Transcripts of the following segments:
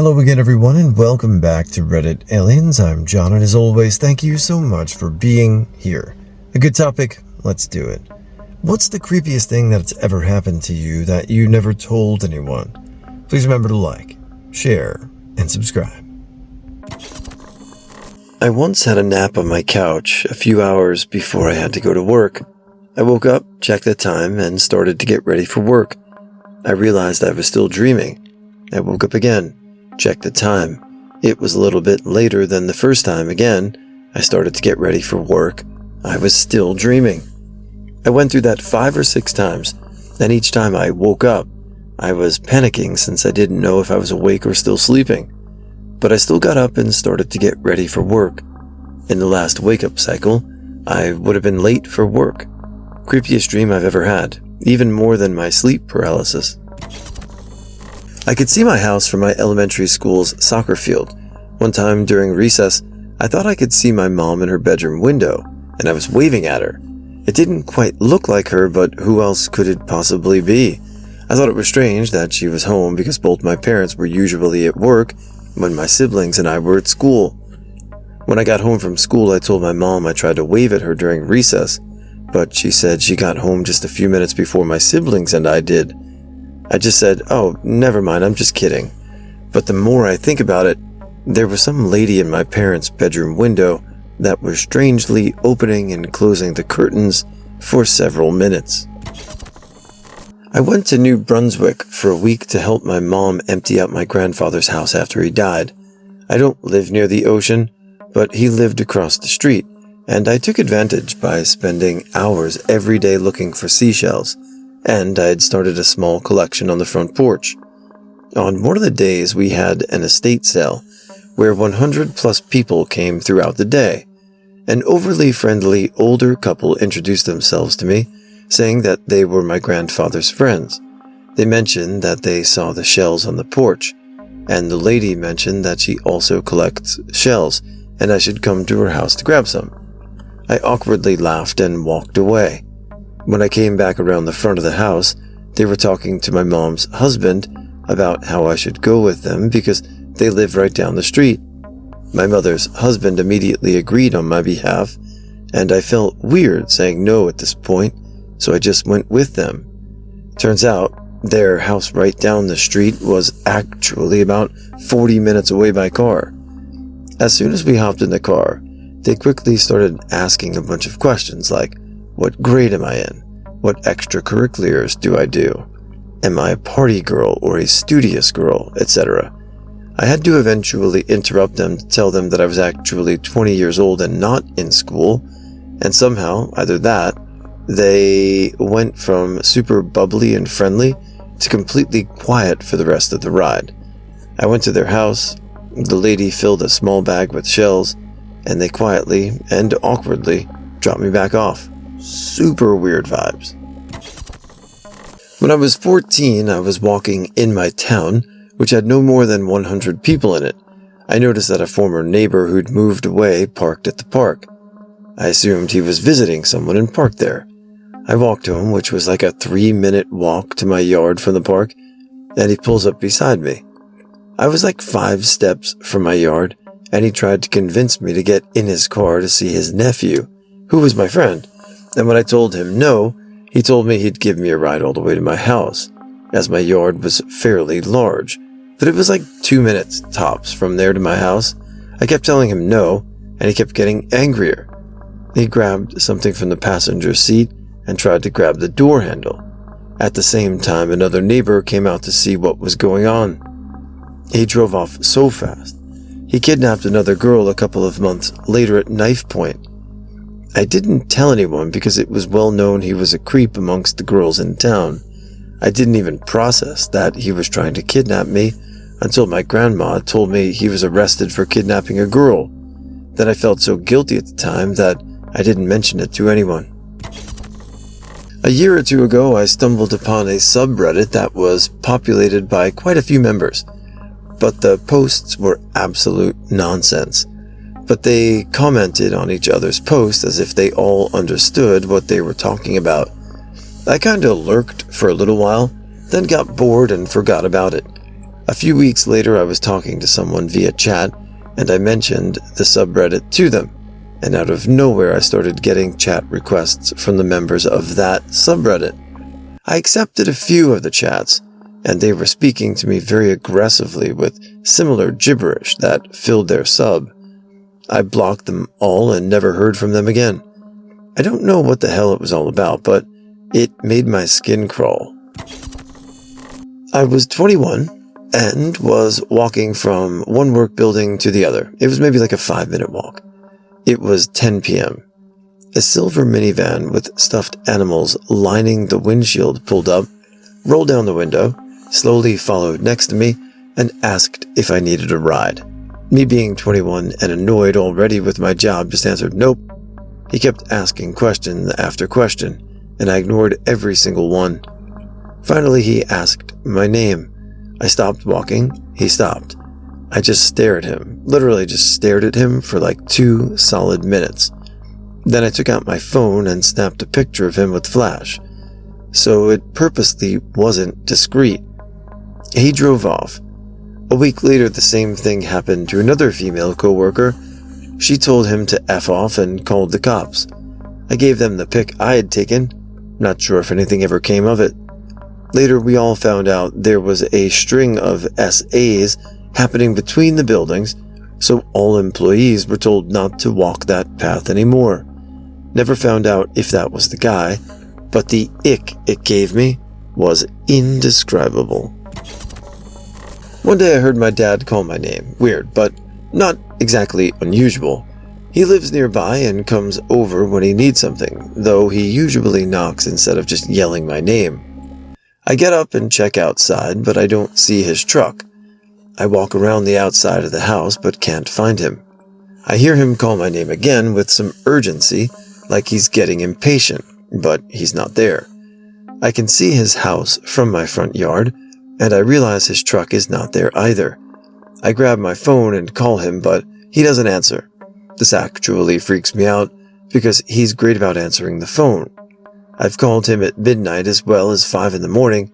Hello again everyone and welcome back to Reddit Aliens. I'm John and as always, thank you so much for being here. A good topic, let's do it. What's the creepiest thing that's ever happened to you that you never told anyone? Please remember to like, share, and subscribe. I once had a nap on my couch a few hours before I had to go to work. I woke up, checked the time, and started to get ready for work. I realized I was still dreaming. I woke up again. Checked the time. It was a little bit later than the first time again. I started to get ready for work. I was still dreaming. I went through that 5 or 6 times, and each time I woke up, I was panicking since I didn't know if I was awake or still sleeping. But I still got up and started to get ready for work. In the last wake-up cycle, I would have been late for work. Creepiest dream I've ever had, even more than my sleep paralysis. I could see my house from my elementary school's soccer field. One time during recess, I thought I could see my mom in her bedroom window, and I was waving at her. It didn't quite look like her, but who else could it possibly be? I thought it was strange that she was home because both my parents were usually at work when my siblings and I were at school. When I got home from school, I told my mom I tried to wave at her during recess, but she said she got home just a few minutes before my siblings and I did. I just said, "Oh, never mind, I'm just kidding." But the more I think about it, there was some lady in my parents' bedroom window that was strangely opening and closing the curtains for several minutes. I went to New Brunswick for a week to help my mom empty out my grandfather's house after he died. I don't live near the ocean, but he lived across the street, and I took advantage by spending hours every day looking for seashells. And I had started a small collection on the front porch. On one of the days, we had an estate sale where 100 plus people came throughout the day. An overly friendly older couple introduced themselves to me, saying that they were my grandfather's friends. They mentioned that they saw the shells on the porch, and the lady mentioned that she also collects shells, and I should come to her house to grab some. I awkwardly laughed and walked away. When I came back around the front of the house, they were talking to my mom's husband about how I should go with them because they live right down the street. My mother's husband immediately agreed on my behalf, and I felt weird saying no at this point, so I just went with them. Turns out, their house right down the street was actually about 40 minutes away by car. As soon as we hopped in the car, they quickly started asking a bunch of questions like, what grade am I in? What extracurriculars do I do? Am I a party girl or a studious girl, etc.? I had to eventually interrupt them to tell them that I was actually 20 years old and not in school, and somehow, either that, they went from super bubbly and friendly to completely quiet for the rest of the ride. I went to their house, the lady filled a small bag with shells, and they quietly and awkwardly dropped me back off. Super weird vibes. When I was 14, I was walking in my town, which had no more than 100 people in it. I noticed that a former neighbor who'd moved away parked at the park. I assumed he was visiting someone and parked there. I walked to him, which was like a 3-minute walk to my yard from the park, and he pulls up beside me. I was like 5 steps from my yard, and he tried to convince me to get in his car to see his nephew, who was my friend. And when I told him no, he told me he'd give me a ride all the way to my house, as my yard was fairly large, but it was like 2 minutes tops from there to my house. I kept telling him no, and he kept getting angrier. He grabbed something from the passenger seat and tried to grab the door handle. At the same time, another neighbor came out to see what was going on. He drove off so fast. He kidnapped another girl a couple of months later at knife point. I didn't tell anyone because it was well known he was a creep amongst the girls in town. I didn't even process that he was trying to kidnap me until my grandma told me he was arrested for kidnapping a girl. Then I felt so guilty at the time that I didn't mention it to anyone. A year or two ago, I stumbled upon a subreddit that was populated by quite a few members, but the posts were absolute nonsense. But they commented on each other's posts as if they all understood what they were talking about. I kinda lurked for a little while, then got bored and forgot about it. A few weeks later, I was talking to someone via chat, and I mentioned the subreddit to them, and out of nowhere I started getting chat requests from the members of that subreddit. I accepted a few of the chats, and they were speaking to me very aggressively with similar gibberish that filled their sub. I blocked them all and never heard from them again. I don't know what the hell it was all about, but it made my skin crawl. I was 21 and was walking from one work building to the other. It was maybe like a 5-minute walk. It was 10 p.m. A silver minivan with stuffed animals lining the windshield pulled up, rolled down the window, slowly followed next to me, and asked if I needed a ride. Me being 21 and annoyed already with my job just answered nope. He kept asking question after question, and I ignored every single one. Finally, he asked my name. I stopped walking. He stopped. I just stared at him, literally just stared at him for like 2 solid minutes. Then I took out my phone and snapped a picture of him with flash. So it purposely wasn't discreet. He drove off. A week later, the same thing happened to another female coworker. She told him to F off and called the cops. I gave them the pic I had taken. Not sure if anything ever came of it. Later, we all found out there was a string of SAs happening between the buildings, so all employees were told not to walk that path anymore. Never found out if that was the guy, but the ick it gave me was indescribable. One day I heard my dad call my name. Weird, but not exactly unusual. He lives nearby and comes over when he needs something, though he usually knocks instead of just yelling my name. I get up and check outside, but I don't see his truck. I walk around the outside of the house, but can't find him. I hear him call my name again with some urgency, like he's getting impatient, but he's not there. I can see his house from my front yard, and I realize his truck is not there either. I grab my phone and call him, but he doesn't answer. This actually freaks me out, because he's great about answering the phone. I've called him at midnight as well as 5 a.m,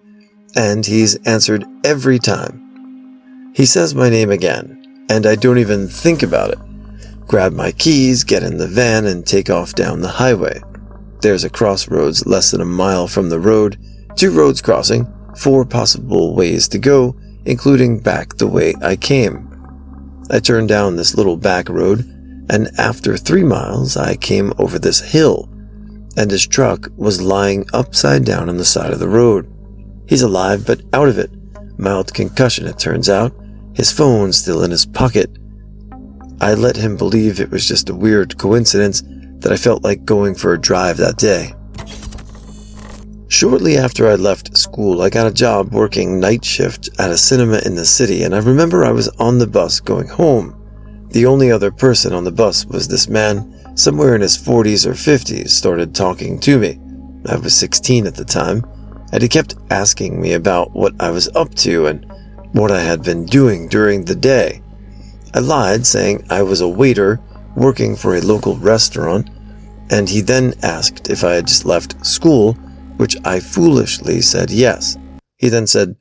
and he's answered every time. He says my name again, and I don't even think about it. Grab my keys, get in the van, and take off down the highway. There's a crossroads less than a mile from the road, 2 roads crossing, 4 possible ways to go, including back the way I came. I turned down this little back road, and after 3 miles, I came over this hill, and his truck was lying upside down on the side of the road. He's alive, but out of it. Mild concussion, it turns out. His phone's still in his pocket. I let him believe it was just a weird coincidence that I felt like going for a drive that day. Shortly after I left school, I got a job working night shift at a cinema in the city, and I remember I was on the bus going home. The only other person on the bus was this man, somewhere in his 40s or 50s, started talking to me. I was 16 at the time, and he kept asking me about what I was up to and what I had been doing during the day. I lied, saying I was a waiter working for a local restaurant, and he then asked if I had just left school, which I foolishly said yes. He then said,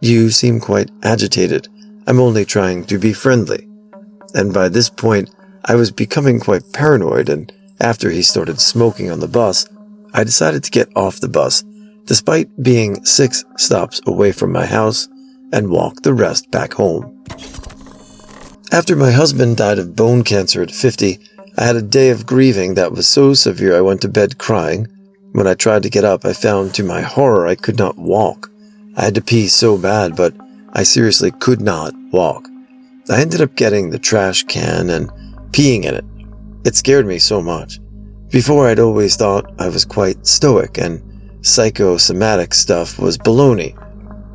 "You seem quite agitated. I'm only trying to be friendly." And by this point, I was becoming quite paranoid, and after he started smoking on the bus, I decided to get off the bus, despite being 6 stops away from my house, and walk the rest back home. After my husband died of bone cancer at 50, I had a day of grieving that was so severe I went to bed crying. When I tried to get up, I found to my horror I could not walk. I had to pee so bad, but I seriously could not walk. I ended up getting the trash can and peeing in it. It scared me so much. Before, I'd always thought I was quite stoic and psychosomatic stuff was baloney.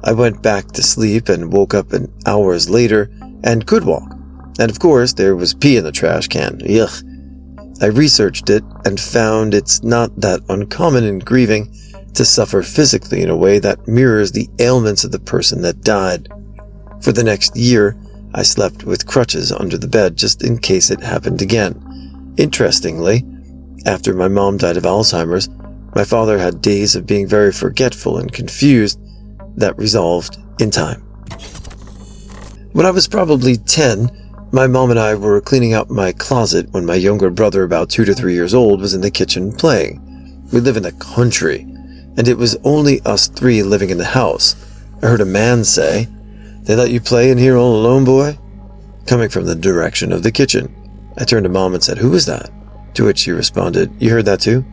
I went back to sleep and woke up hours later and could walk. And of course, there was pee in the trash can. Yuck. I researched it and found it's not that uncommon in grieving to suffer physically in a way that mirrors the ailments of the person that died. For the next year, I slept with crutches under the bed just in case it happened again. Interestingly, after my mom died of Alzheimer's, my father had days of being very forgetful and confused that resolved in time. When I was probably 10, my mom and I were cleaning out my closet when my younger brother, about 2 to 3 years old, was in the kitchen playing. We live in the country, and it was only us three living in the house. I heard a man say, "They let you play in here all alone, boy?" coming from the direction of the kitchen. I turned to Mom and said, "Who was that?" To which she responded, "You heard that too?"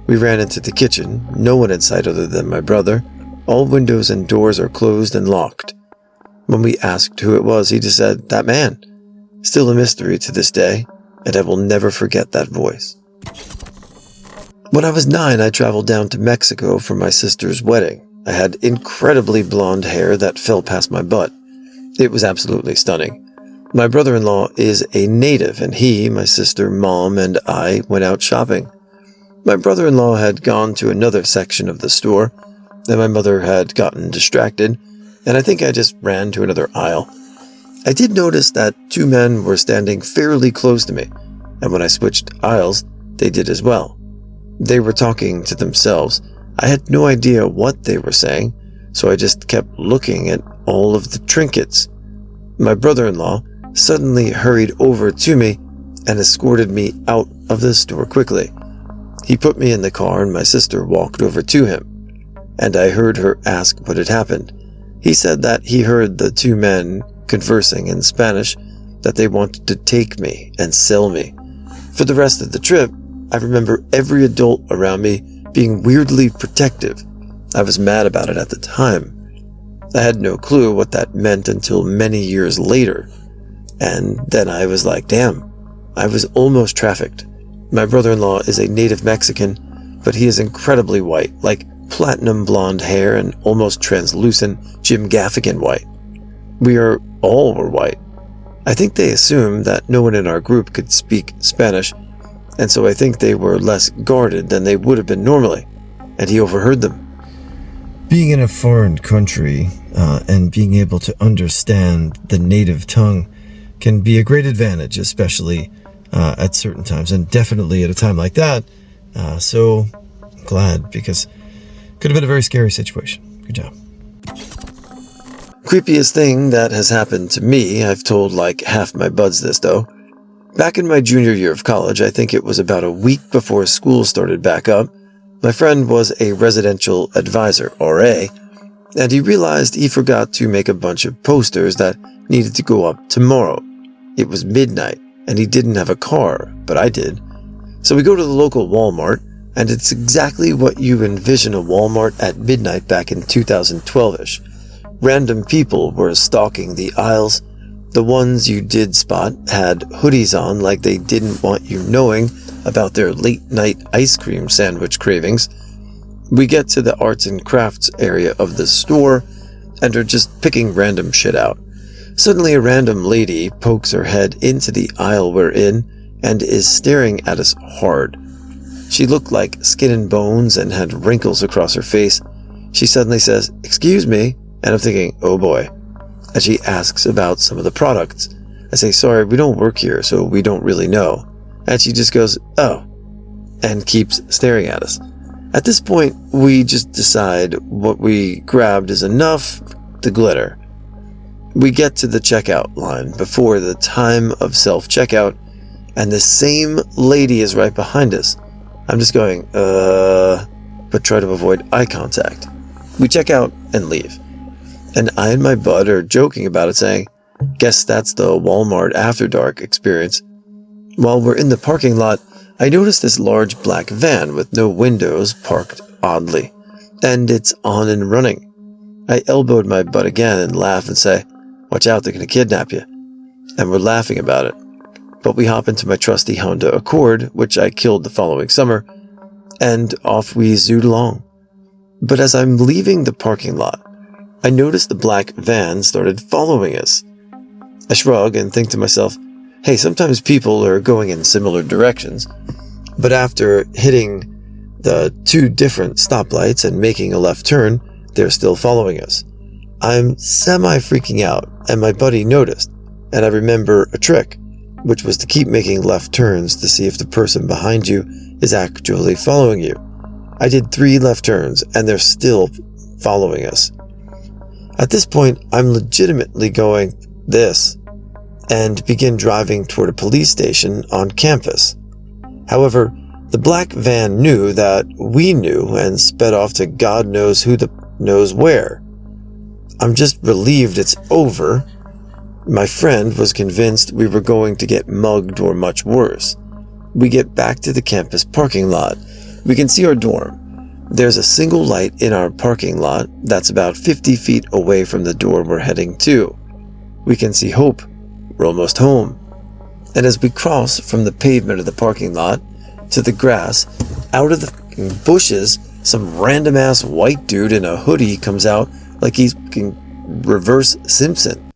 We ran into the kitchen, no one in sight other than my brother. All windows and doors are closed and locked. When we asked who it was, he just said, "That man." Still a mystery to this day, and I will never forget that voice. When I was 9, I traveled down to Mexico for my sister's wedding. I had incredibly blonde hair that fell past my butt. It was absolutely stunning. My brother-in-law is a native, and he, my sister, Mom, and I went out shopping. My brother-in-law had gone to another section of the store, and my mother had gotten distracted, and I think I just ran to another aisle. I did notice that 2 men were standing fairly close to me, and when I switched aisles, they did as well. They were talking to themselves. I had no idea what they were saying, so I just kept looking at all of the trinkets. My brother-in-law suddenly hurried over to me and escorted me out of the store quickly. He put me in the car and my sister walked over to him, and I heard her ask what had happened. He said that he heard the 2 men conversing in Spanish, that they wanted to take me and sell me. For the rest of the trip, I remember every adult around me being weirdly protective. I was mad about it at the time. I had no clue what that meant until many years later. And then I was like, damn, I was almost trafficked. My brother-in-law is a native Mexican, but he is incredibly white, like platinum blonde hair and almost translucent Jim Gaffigan white. We all were white. I think they assumed that no one in our group could speak Spanish, and so I think they were less guarded than they would have been normally, and he overheard them. Being in a foreign country and being able to understand the native tongue can be a great advantage, especially at certain times, and definitely at a time like that. So I'm glad, because it could have been a very scary situation. Good job. Creepiest thing that has happened to me, I've told like half my buds this though. Back in my junior year of college, I think it was about a week before school started back up, my friend was a residential advisor, RA, and he realized he forgot to make a bunch of posters that needed to go up tomorrow. It was midnight, and he didn't have a car, but I did. So we go to the local Walmart, and it's exactly what you envision a Walmart at midnight back in 2012-ish. Random people were stalking the aisles. The ones you did spot had hoodies on like they didn't want you knowing about their late-night ice cream sandwich cravings. We get to the arts and crafts area of the store and are just picking random shit out. Suddenly a random lady pokes her head into the aisle we're in and is staring at us hard. She looked like skin and bones and had wrinkles across her face. She suddenly says, "Excuse me," and I'm thinking, oh boy. And she asks about some of the products. I say, "Sorry, we don't work here, so we don't really know." And she just goes, "Oh," and keeps staring at us. At this point, we just decide what we grabbed is enough to glitter. We get to the checkout line before the time of self-checkout, and the same lady is right behind us. I'm just going, but try to avoid eye contact. We check out and leave. And I and my bud are joking about it, saying, "Guess that's the Walmart After Dark experience." While we're in the parking lot, I notice this large black van with no windows parked oddly, and it's on and running. I elbowed my butt again and laugh and say, "Watch out, they're going to kidnap you." And we're laughing about it. But we hop into my trusty Honda Accord, which I killed the following summer, and off we zoot along. But as I'm leaving the parking lot, I notice the black van started following us. I shrug and think to myself, hey, sometimes people are going in similar directions, but after hitting the 2 different stoplights and making a left turn, they're still following us. I'm semi-freaking out, and my buddy noticed, and I remember a trick, which was to keep making left turns to see if the person behind you is actually following you. I did 3 left turns, and they're still following us. At this point, I'm legitimately going, this, and begin driving toward a police station on campus. However, the black van knew that we knew and sped off to God knows who knows where. I'm just relieved it's over. My friend was convinced we were going to get mugged or much worse. We get back to the campus parking lot. We can see our dorm. There's a single light in our parking lot that's about 50 feet away from the door we're heading to. We can see hope. We're almost home. And as we cross from the pavement of the parking lot to the grass, out of the bushes, some random-ass white dude in a hoodie comes out like he's reverse Simpson.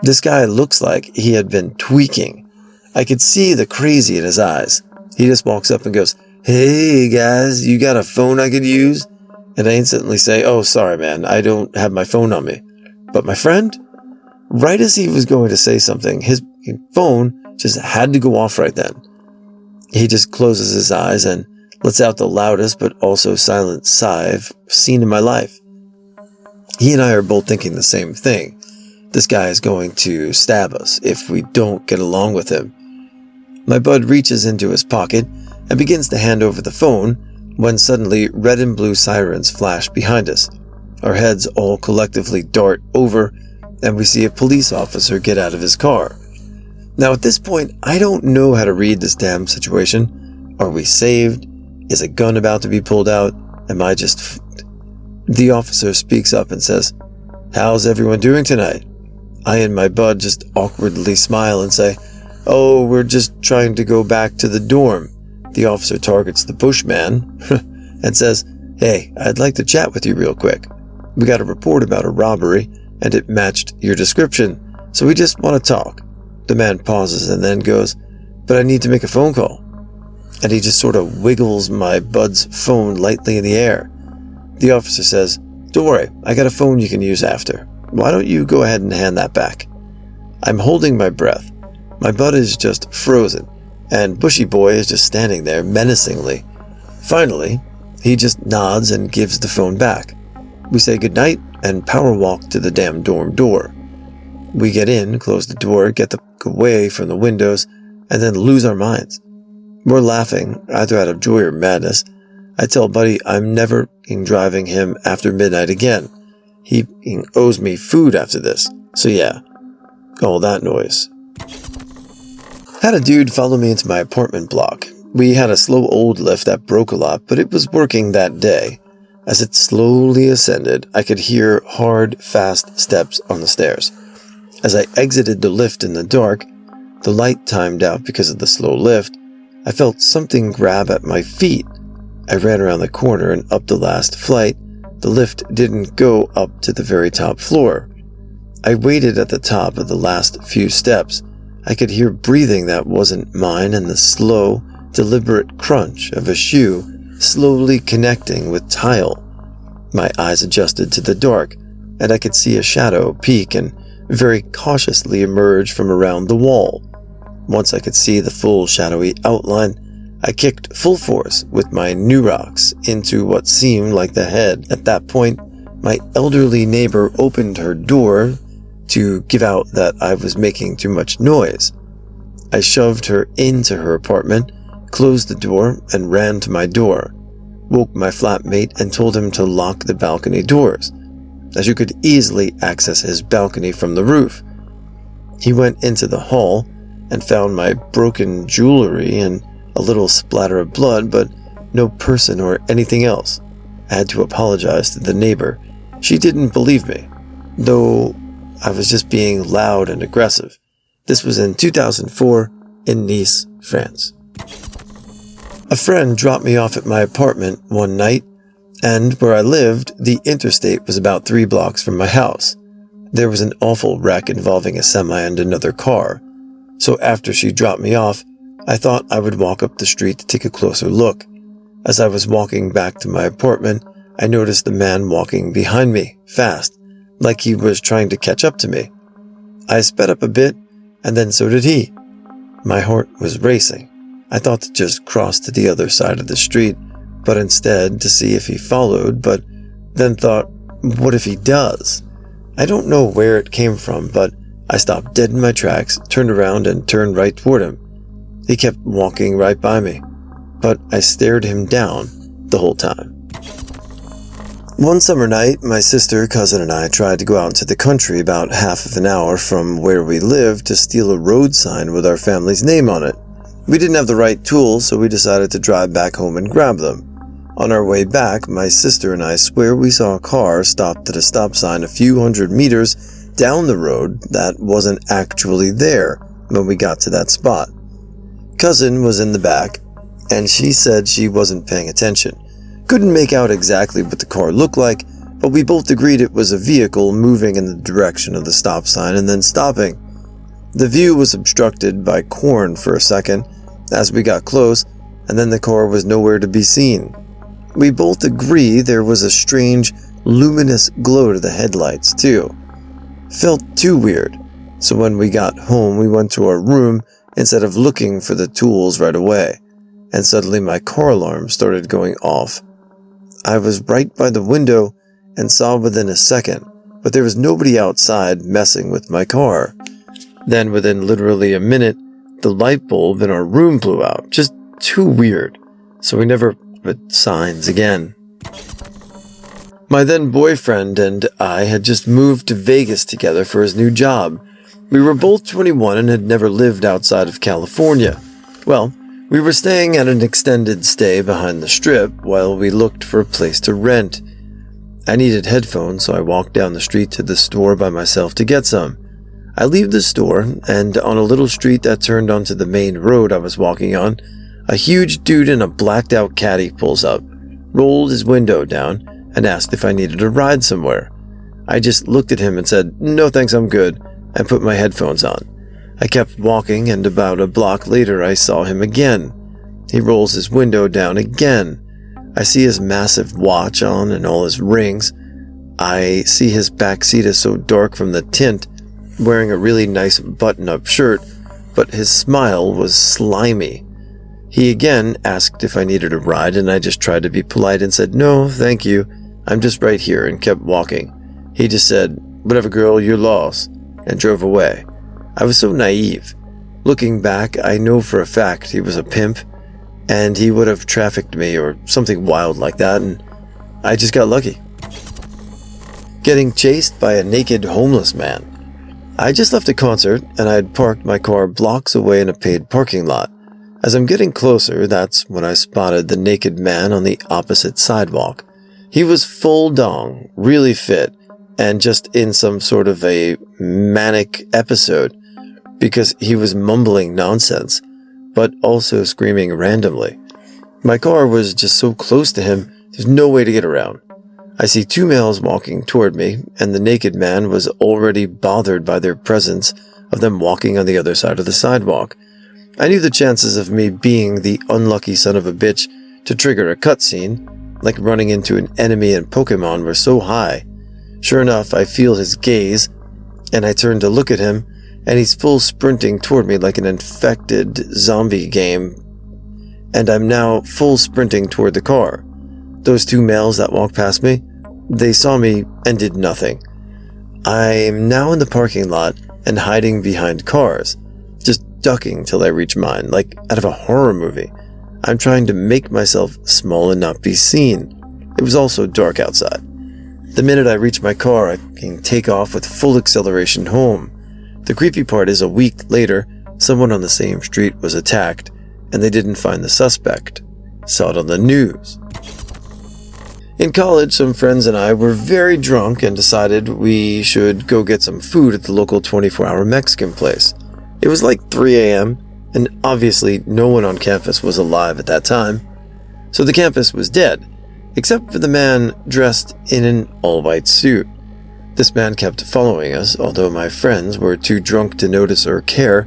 This guy looks like he had been tweaking. I could see the crazy in his eyes. He just walks up and goes, "Hey guys, you got a phone I could use?" And I instantly say, "Oh, sorry man, I don't have my phone on me." But my friend, right as he was going to say something, his phone just had to go off right then. He just closes his eyes and lets out the loudest but also silent sigh I've seen in my life. He and I are both thinking the same thing. This guy is going to stab us if we don't get along with him. My bud reaches into his pocket and begins to hand over the phone when suddenly red and blue sirens flash behind us. Our heads all collectively dart over and we see a police officer get out of his car. Now at this point, I don't know how to read this damn situation. Are we saved? Is a gun about to be pulled out? Am I just f***ed? The officer speaks up and says, "How's everyone doing tonight?" I and my bud just awkwardly smile and say, "Oh, we're just trying to go back to the dorm." The officer targets the Bushman and says, "Hey, I'd like to chat with you real quick. We got a report about a robbery and it matched your description, so we just want to talk." The man pauses and then goes, "But I need to make a phone call." And he just sort of wiggles my bud's phone lightly in the air. The officer says, "Don't worry, I got a phone you can use after. Why don't you go ahead and hand that back?" I'm holding my breath. My bud is just frozen, and Bushy Boy is just standing there menacingly. Finally, he just nods and gives the phone back. We say goodnight and power walk to the damn dorm door. We get in, close the door, get away from the windows, and then lose our minds. We're laughing, either out of joy or madness. I tell Buddy I'm never driving him after midnight again. He owes me food after this. So yeah, all that noise. Had a dude follow me into my apartment block. We had a slow old lift that broke a lot, but it was working that day. As it slowly ascended, I could hear hard, fast steps on the stairs. As I exited the lift in the dark, the light timed out because of the slow lift, I felt something grab at my feet. I ran around the corner and up the last flight. The lift didn't go up to the very top floor. I waited at the top of the last few steps. I could hear breathing that wasn't mine and the slow, deliberate crunch of a shoe slowly connecting with tile. My eyes adjusted to the dark, and I could see a shadow peek and very cautiously emerge from around the wall. Once I could see the full shadowy outline, I kicked full force with my new rocks into what seemed like the head. At that point, my elderly neighbor opened her door to give out that I was making too much noise. I shoved her into her apartment, closed the door, and ran to my door. Woke my flatmate and told him to lock the balcony doors, as you could easily access his balcony from the roof. He went into the hall and found my broken jewelry and a little splatter of blood, but no person or anything else. I had to apologize to the neighbor. She didn't believe me, though I was just being loud and aggressive. This was in 2004 in Nice, France. A friend dropped me off at my apartment one night, and where I lived, the interstate was about 3 blocks from my house. There was an awful wreck involving a semi and another car, so after she dropped me off, I thought I would walk up the street to take a closer look. As I was walking back to my apartment, I noticed a man walking behind me, fast, like he was trying to catch up to me. I sped up a bit, and then so did he. My heart was racing. I thought to just cross to the other side of the street, but instead to see if he followed, but then thought, what if he does? I don't know where it came from, but I stopped dead in my tracks, turned around, and turned right toward him. He kept walking right by me, but I stared him down the whole time. One summer night, my sister, cousin, and I tried to go out into the country about half of an hour from where we lived to steal a road sign with our family's name on it. We didn't have the right tools, so we decided to drive back home and grab them. On our way back, my sister and I swear we saw a car stopped at a stop sign a few hundred meters down the road that wasn't actually there when we got to that spot. Cousin was in the back, and she said she wasn't paying attention. Couldn't make out exactly what the car looked like, but we both agreed it was a vehicle moving in the direction of the stop sign and then stopping. The view was obstructed by corn for a second as we got close, and then the car was nowhere to be seen. We both agree there was a strange, luminous glow to the headlights, too. Felt too weird, so when we got home we went to our room instead of looking for the tools right away, and suddenly my car alarm started going off. I was right by the window and saw within a second, but there was nobody outside messing with my car. Then within literally a minute, the light bulb in our room blew out. Just too weird, so we never put signs again. My then boyfriend and I had just moved to Vegas together for his new job. We were both 21 and had never lived outside of California. Well, we were staying at an extended stay behind the strip while we looked for a place to rent. I needed headphones, so I walked down the street to the store by myself to get some. I leave the store, and on a little street that turned onto the main road I was walking on, a huge dude in a blacked-out caddy pulls up, rolled his window down, and asked if I needed a ride somewhere. I just looked at him and said, "No thanks, I'm good," and put my headphones on. I kept walking, and about a block later I saw him again. He rolls his window down again. I see his massive watch on and all his rings. I see his back seat is so dark from the tint, wearing a really nice button-up shirt, but his smile was slimy. He again asked if I needed a ride, and I just tried to be polite and said, "No, thank you, I'm just right here," and kept walking. He just said, "Whatever girl, you're lost," and drove away. I was so naive. Looking back, I know for a fact he was a pimp, and he would have trafficked me or something wild like that, and I just got lucky. Getting chased by a naked homeless man. I just left a concert, and I had parked my car blocks away in a paid parking lot. As I'm getting closer, that's when I spotted the naked man on the opposite sidewalk. He was full dong, really fit, and just in some sort of a manic episode, because he was mumbling nonsense, but also screaming randomly. My car was just so close to him, there's no way to get around. I see two males walking toward me, and the naked man was already bothered by their presence of them walking on the other side of the sidewalk. I knew the chances of me being the unlucky son of a bitch to trigger a cutscene, like running into an enemy in Pokemon, were so high. Sure enough, I feel his gaze, and I turn to look at him, and he's full sprinting toward me like an infected zombie game, and I'm now full sprinting toward the car. Those two males that walked past me, they saw me and did nothing. I'm now in the parking lot and hiding behind cars, just ducking till I reach mine, like out of a horror movie. I'm trying to make myself small and not be seen. It was also dark outside. The minute I reach my car, I can take off with full acceleration home. The creepy part is a week later, someone on the same street was attacked, and they didn't find the suspect. Saw it on the news. In college, some friends and I were very drunk and decided we should go get some food at the local 24-hour Mexican place. It was like 3 a.m., and obviously no one on campus was alive at that time, so the campus was dead, except for the man dressed in an all-white suit. This man kept following us, although my friends were too drunk to notice or care,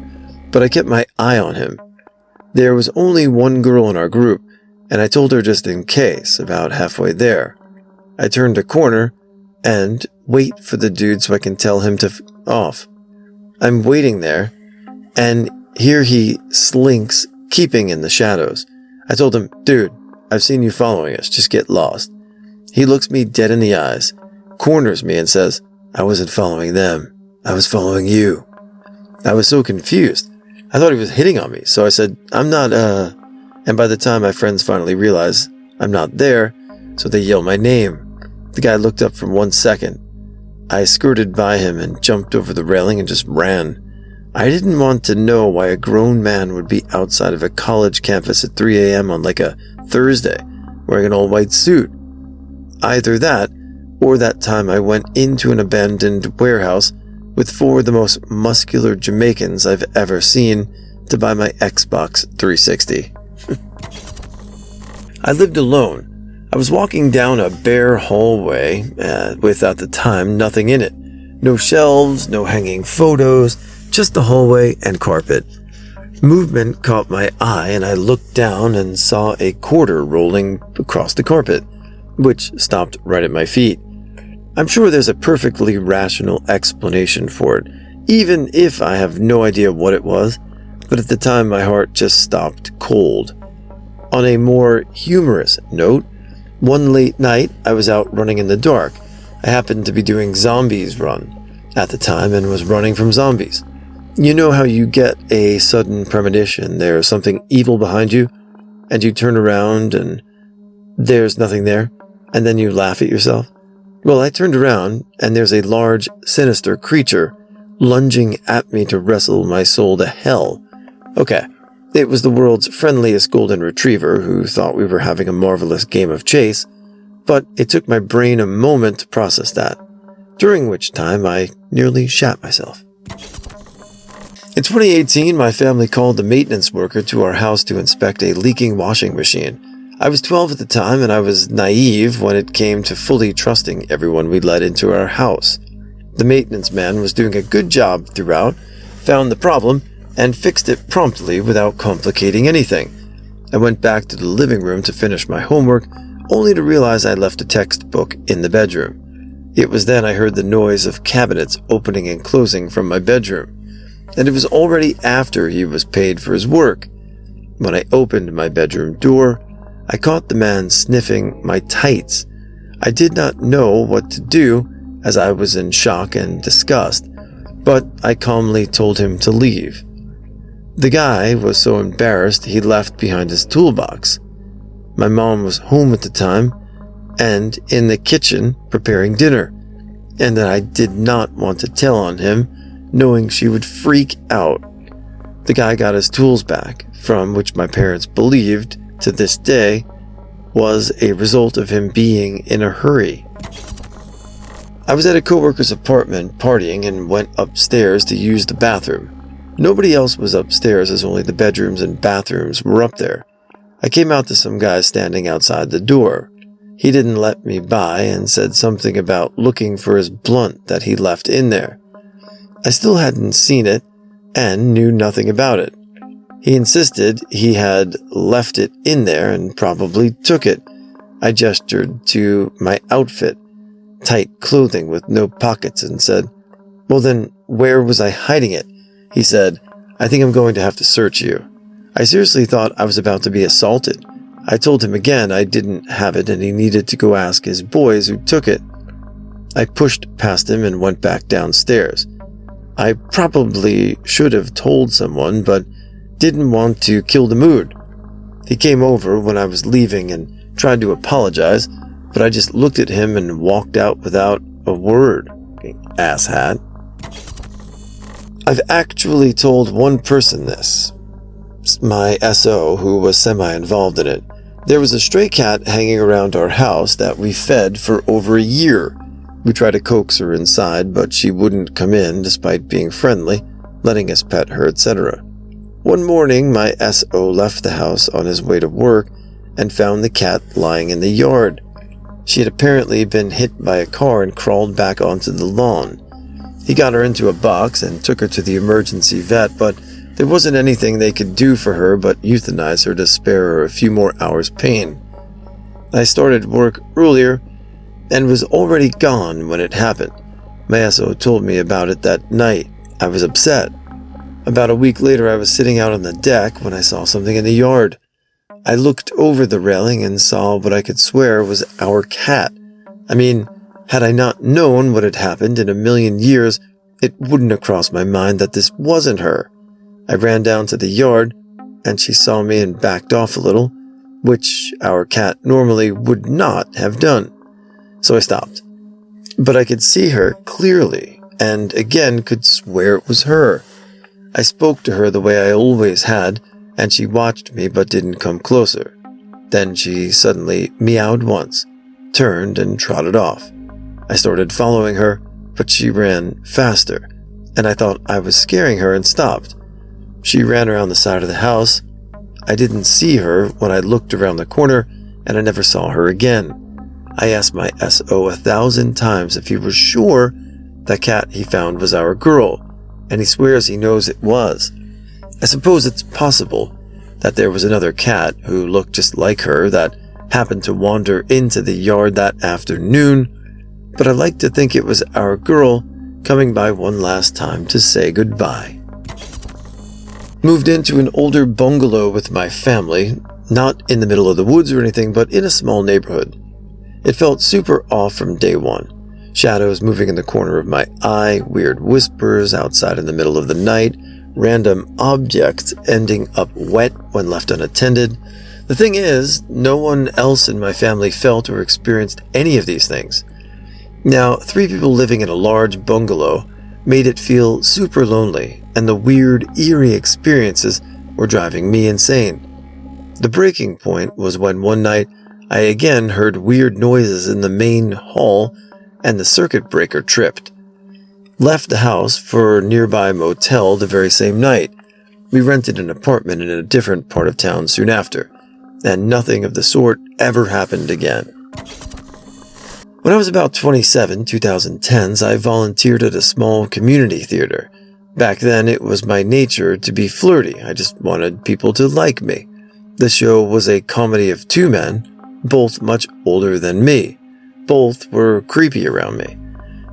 but I kept my eye on him. There was only one girl in our group, and I told her just in case, about halfway there. I turned a corner and wait for the dude so I can tell him to off. I'm waiting there, and here he slinks, keeping in the shadows. I told him, "Dude, I've seen you following us, just get lost." He looks me dead in the eyes, corners me and says, "I wasn't following them, I was following you." I was so confused. I thought he was hitting on me, so I said, I'm not, And by the time my friends finally realized I'm not there, so they yell my name. The guy looked up for 1 second. I skirted by him and jumped over the railing and just ran. I didn't want to know why a grown man would be outside of a college campus at 3 a.m. on like a Thursday, wearing an all-white suit. Either that, or that time I went into an abandoned warehouse with 4 of the most muscular Jamaicans I've ever seen to buy my Xbox 360. I lived alone. I was walking down a bare hallway with, at the time, nothing in it. No shelves, no hanging photos, just the hallway and carpet. Movement caught my eye and I looked down and saw a quarter rolling across the carpet, which stopped right at my feet. I'm sure there's a perfectly rational explanation for it, even if I have no idea what it was, but at the time my heart just stopped cold. On a more humorous note, one late night I was out running in the dark. I happened to be doing Zombies Run at the time and was running from zombies. You know how you get a sudden premonition, there's something evil behind you, and you turn around and there's nothing there, and then you laugh at yourself? Well, I turned around and there's a large, sinister creature lunging at me to wrestle my soul to hell. Okay. It was the world's friendliest golden retriever who thought we were having a marvelous game of chase, but it took my brain a moment to process that, during which time I nearly shat myself. In 2018, my family called the maintenance worker to our house to inspect a leaking washing machine. I was 12 at the time and I was naive when it came to fully trusting everyone we let into our house. The maintenance man was doing a good job throughout, found the problem, and fixed it promptly without complicating anything. I went back to the living room to finish my homework, only to realize I left a textbook in the bedroom. It was then I heard the noise of cabinets opening and closing from my bedroom, and it was already after he was paid for his work. When I opened my bedroom door, I caught the man sniffing my tights. I did not know what to do, as I was in shock and disgust, but I calmly told him to leave. The guy was so embarrassed he left behind his toolbox. My mom was home at the time and in the kitchen preparing dinner, and that I did not want to tell on him, knowing she would freak out. The guy got his tools back, from which my parents believed, to this day, was a result of him being in a hurry. I was at a coworker's apartment partying and went upstairs to use the bathroom. Nobody else was upstairs as only the bedrooms and bathrooms were up there. I came out to some guy standing outside the door. He didn't let me by and said something about looking for his blunt that he left in there. I still hadn't seen it and knew nothing about it. He insisted he had left it in there and probably took it. I gestured to my outfit, tight clothing with no pockets, and said, "Well then, where was I hiding it?" He said, "I think I'm going to have to search you." I seriously thought I was about to be assaulted. I told him again I didn't have it and he needed to go ask his boys who took it. I pushed past him and went back downstairs. I probably should have told someone, but didn't want to kill the mood. He came over when I was leaving and tried to apologize, but I just looked at him and walked out without a word. Asshat. I've actually told one person this, my SO, who was semi-involved in it. There was a stray cat hanging around our house that we fed for over a year. We tried to coax her inside, but she wouldn't come in despite being friendly, letting us pet her, etc. One morning, my SO left the house on his way to work and found the cat lying in the yard. She had apparently been hit by a car and crawled back onto the lawn. He got her into a box and took her to the emergency vet, but there wasn't anything they could do for her but euthanize her to spare her a few more hours' pain. I started work earlier and was already gone when it happened. My SO told me about it that night. I was upset. About a week later, I was sitting out on the deck when I saw something in the yard. I looked over the railing and saw what I could swear was our cat. I mean, had I not known what had happened in a million years, It wouldn't have crossed my mind that this wasn't her. I ran down to the yard, and she saw me and backed off a little, which our cat normally would not have done. So I stopped. But I could see her clearly, and again could swear it was her. I spoke to her the way I always had, and she watched me but didn't come closer. Then she suddenly meowed once, turned and trotted off. I started following her, but she ran faster, and I thought I was scaring her and stopped. She ran around the side of the house. I didn't see her when I looked around the corner, and I never saw her again. I asked my SO 1,000 times if he was sure that cat he found was our girl, and he swears he knows it was. I suppose it's possible that there was another cat who looked just like her that happened to wander into the yard that afternoon, but I like to think it was our girl coming by one last time to say goodbye. Moved into an older bungalow with my family, not in the middle of the woods or anything, but in a small neighborhood. It felt super off from day one. Shadows moving in the corner of my eye, weird whispers outside in the middle of the night, random objects ending up wet when left unattended. The thing is, no one else in my family felt or experienced any of these things. Now, 3 people living in a large bungalow made it feel super lonely, and the weird, eerie experiences were driving me insane. The breaking point was when one night I again heard weird noises in the main hall and the circuit breaker tripped. Left the house for a nearby motel the very same night. We rented an apartment in a different part of town soon after, and nothing of the sort ever happened again. When I was about 27, 2010s, I volunteered at a small community theater. Back then, it was my nature to be flirty. I just wanted people to like me. The show was a comedy of 2 men, both much older than me. Both were creepy around me.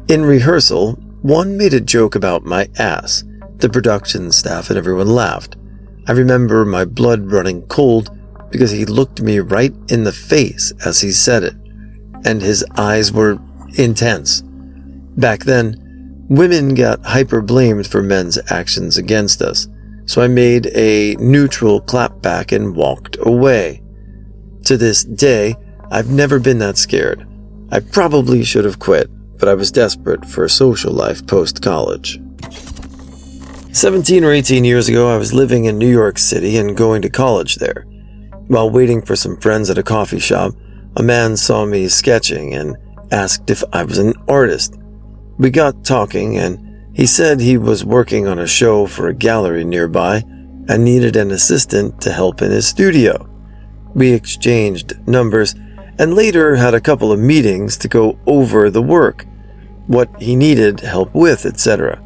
In rehearsal, one made a joke about my ass. The production staff and everyone laughed. I remember my blood running cold because he looked me right in the face as he said it, and his eyes were intense. Back then, women got hyper-blamed for men's actions against us, so I made a neutral clapback and walked away. To this day, I've never been that scared. I probably should have quit, but I was desperate for a social life post-college. 17 or 18 years ago, I was living in New York City and going to college there. While waiting for some friends at a coffee shop, a man saw me sketching and asked if I was an artist. We got talking, and he said he was working on a show for a gallery nearby and needed an assistant to help in his studio. We exchanged numbers and later had a couple of meetings to go over the work, what he needed help with, etc.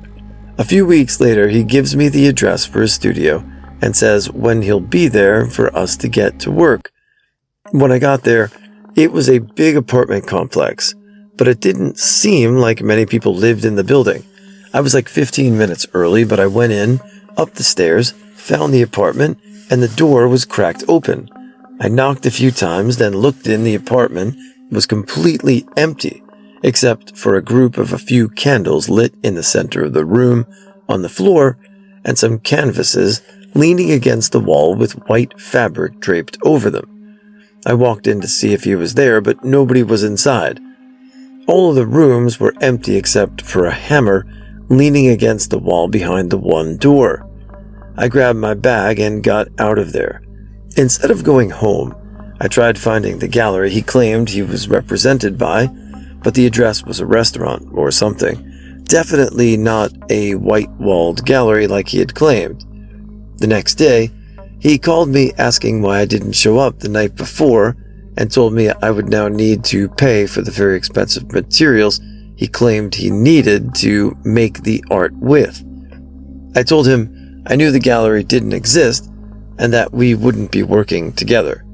A few weeks later, he gives me the address for his studio and says when he'll be there for us to get to work. When I got there, it was a big apartment complex, but it didn't seem like many people lived in the building. I was like 15 minutes early, but I went in, up the stairs, found the apartment, and the door was cracked open. I knocked a few times, then looked in. The apartment was completely empty, except for a group of a few candles lit in the center of the room, on the floor, and some canvases leaning against the wall with white fabric draped over them. I walked in to see if he was there, but nobody was inside. All of the rooms were empty except for a hammer leaning against the wall behind the one door. I grabbed my bag and got out of there. Instead of going home, I tried finding the gallery he claimed he was represented by, but the address was a restaurant or something. Definitely not a white-walled gallery like he had claimed. The next day, he called me asking why I didn't show up the night before and told me I would now need to pay for the very expensive materials he claimed he needed to make the art with. I told him I knew the gallery didn't exist and that we wouldn't be working together.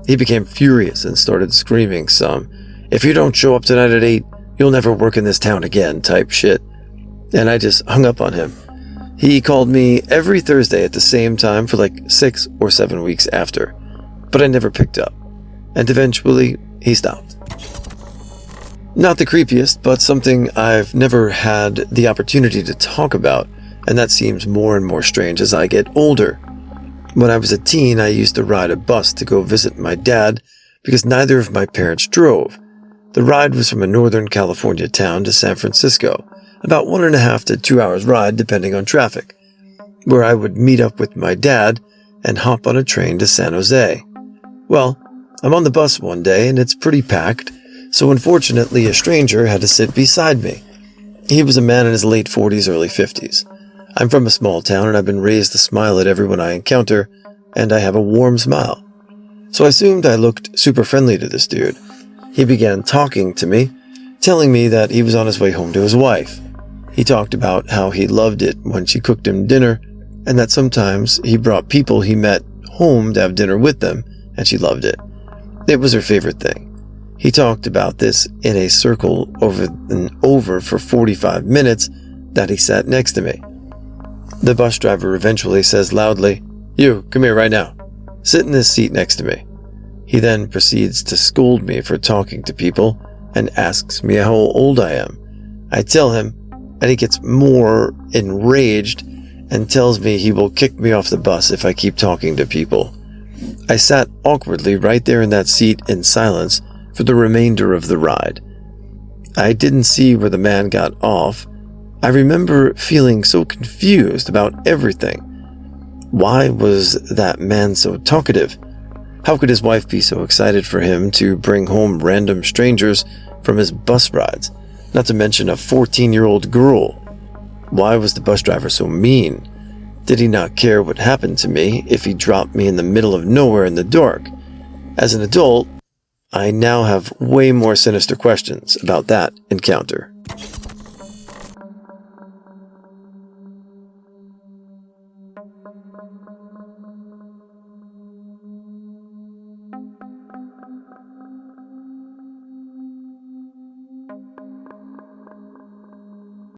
He became furious and started screaming some, "If you don't show up tonight at 8, you'll never work in this town again," type shit. And I just hung up on him. He called me every Thursday at the same time for like 6 or 7 weeks after, but I never picked up. And eventually, he stopped. Not the creepiest, but something I've never had the opportunity to talk about, and that seems more and more strange as I get older. When I was a teen, I used to ride a bus to go visit my dad because neither of my parents drove. The ride was from a Northern California town to San Francisco, about 1.5 to 2 hours ride depending on traffic, where I would meet up with my dad and hop on a train to San Jose. Well, I'm on the bus one day and it's pretty packed, so unfortunately a stranger had to sit beside me. He was a man in his late 40s, early 50s. I'm from a small town and I've been raised to smile at everyone I encounter, and I have a warm smile. So I assumed I looked super friendly to this dude. He began talking to me, telling me that he was on his way home to his wife. He talked about how he loved it when she cooked him dinner, and that sometimes he brought people he met home to have dinner with them, and she loved it. It was her favorite thing. He talked about this in a circle over and over for 45 minutes that he sat next to me. The bus driver eventually says loudly, "You, come here right now. Sit in this seat next to me." He then proceeds to scold me for talking to people and asks me how old I am. I tell him, and he gets more enraged and tells me he will kick me off the bus if I keep talking to people. I sat awkwardly right there in that seat in silence for the remainder of the ride. I didn't see where the man got off. I remember feeling so confused about everything. Why was that man so talkative? How could his wife be so excited for him to bring home random strangers from his bus rides, not to mention a 14-year-old girl? Why was the bus driver so mean? Did he not care what happened to me if he dropped me in the middle of nowhere in the dark? As an adult, I now have way more sinister questions about that encounter.